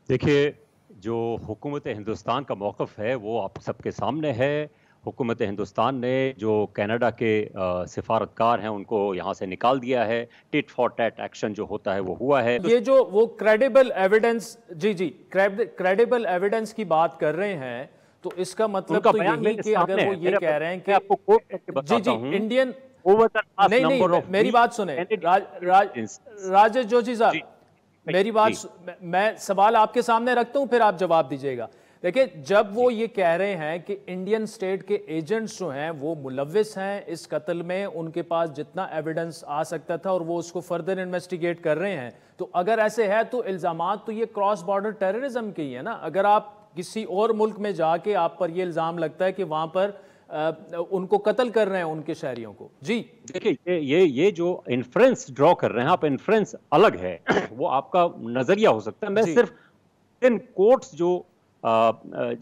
देखिए, जो हुकूमत हिंदुस्तान का मौक़िफ़ है, वो आप सबके सामने है। हुकूमत हिंदुस्तान ने जो कनाडा के सिफ़ारतकार हैं, उनको यहाँ से निकाल दिया है। टिट फॉर टैट एक्शन जो होता है, वो हुआ है। ये जो वो क्रेडिबल एविडेंस जी, क्रेडिबल एविडेंस की बात कर रहे हैं, तो इसका मतलब उनका तो बयान यही मेरे कि अगर सामने वो है। ये कह रहे हैं मैं कि आपको कोट करके बताता जी, हूँ। इंडियन ओवर द लास्ट नहीं, नंबर ऑफ मेरी बात वीक्स सुने कैनेडियन राजेश जोशी जी, साहब, मेरी बात जी। मैं सवाल आपके सामने रखता हूं, फिर आप जवाब दीजिएगा। देखिए, जब वो ये कह रहे हैं कि इंडियन स्टेट के एजेंट्स जो हैं वो मुलव्विस हैं इस कत्ल में, उनके पास जितना एविडेंस आ सकता था और वो उसको फर्दर इन्वेस्टिगेट कर रहे हैं, तो अगर ऐसे है तो इल्जामात तो ये क्रॉस बॉर्डर टेररिज्म के ही है ना। अगर आप किसी और मुल्क में जाके आप पर ये इल्जाम लगता है कि वहां पर उनको कत्ल कर रहे हैं उनके शहरियों को। जी देखिए, ये जो इन्फ्रेंस ड्रॉ कर रहे हैं आप, इन्फ्रेंस अलग है। वो आपका नजरिया हो सकता है। मैं जी सिर्फ इन कोट्स जो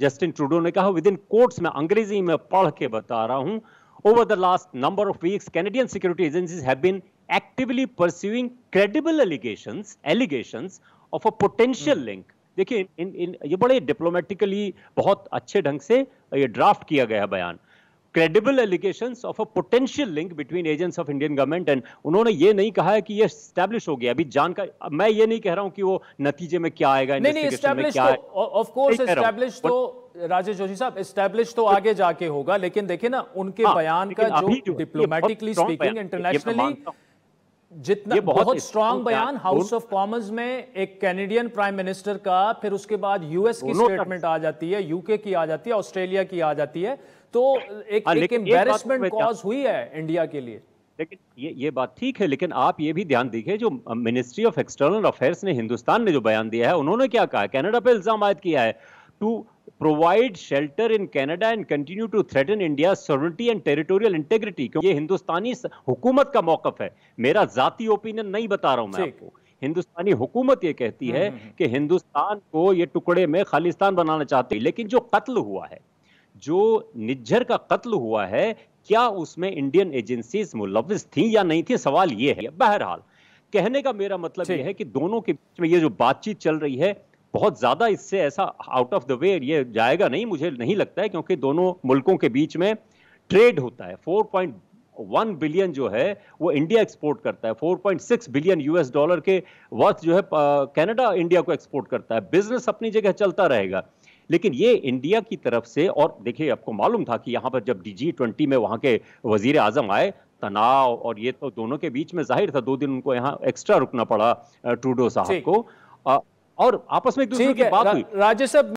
जस्टिन ट्रूडो ने कहा, विद इन कोट्स में अंग्रेजी में पढ़ के बता रहा हूं। Over the last number of weeks Canadian security agencies have been actively pursuing credible allegations of a potential link. देखिए, ये बड़े डिप्लोमेटिकली बहुत अच्छे ढंग से ये ड्राफ्ट किया गया बयान। credible allegations of a potential link between agents of Indian government and उन्होंने ये नहीं कहा है कि ये एस्टैब्लिश हो गया। अभी जानकारी मैं ये नहीं कह रहा हूं कि वो नतीजे में क्या आएगा, नहीं इन्वेस्टिगेशन में एस्टैब्लिश क्या तो ऑफ कोर्स एस्टैब्लिश तो राजेश जोशी साहब एस्टैब्लिश तो आगे जाके होगा, लेकिन देखिए ना उनके बयान का जो डिप्लोमेटिकली स्पीकिंग इंटरनेशनली जितना बहुत स्ट्रांग बयान हाउस ऑफ कॉमन्स में एक कैनेडियन प्राइम मिनिस्टर का, फिर उसके बाद यूएस की स्टेटमेंट आ जाती है, यूके की आ जाती है, ऑस्ट्रेलिया की आ जाती है, तो एक एम्बैरेसमेंट कॉज हुई है इंडिया के लिए। लेकिन ये बात ठीक है, लेकिन आप ये भी ध्यान दीजिए, जो मिनिस्ट्री ऑफ एक्सटर्नल अफेयर्स ने हिंदुस्तान ने जो बयान दिया है, उन्होंने क्या कहा? कनाडा पे इल्जाम आयद किया है to provide shelter in Canada and continue to threaten India sovereignty and territorial integrity. क्योंकि ये हिंदुस्तानी हुकूमत का मौकफ है, मेरा जाती ओपिनियन नहीं बता रहा हूं मैं आपको। हिंदुस्तानी हुकूमत ये कहती है कि हिंदुस्तान को ये टुकड़े में खालिस्तान बनाना चाहती है। लेकिन जो कत्ल हुआ है, जो निज्जर का कत्ल हुआ है, क्या उसमें इंडियन एजेंसीज मुलव्विस थी या नहीं थी, सवाल ये है। बहरहाल, कहने का मेरा मतलब ये है कि दोनों के बीच में ये जो बातचीत चल रही है, बहुत ज्यादा इससे ऐसा आउट ऑफ द वे ये जाएगा नहीं, मुझे नहीं लगता है, क्योंकि दोनों मुल्कों के बीच में ट्रेड होता है। 4.1 बिलियन जो है वो इंडिया एक्सपोर्ट करता है, 4.6 बिलियन यूएस डॉलर के वर्थ जो है कनाडा इंडिया को एक्सपोर्ट करता है। बिजनेस अपनी जगह चलता रहेगा, लेकिन ये इंडिया की तरफ से, और देखिए आपको मालूम था कि यहां पर जब G20 में वहां के वजीर आजम आए, तनाव और ये तो दोनों के बीच में जाहिर था, 2 दिन उनको यहां एक्स्ट्रा रुकना पड़ा ट्रूडो साहब को, और आपस में एक दूसरे की बात हुई। राजेश साहब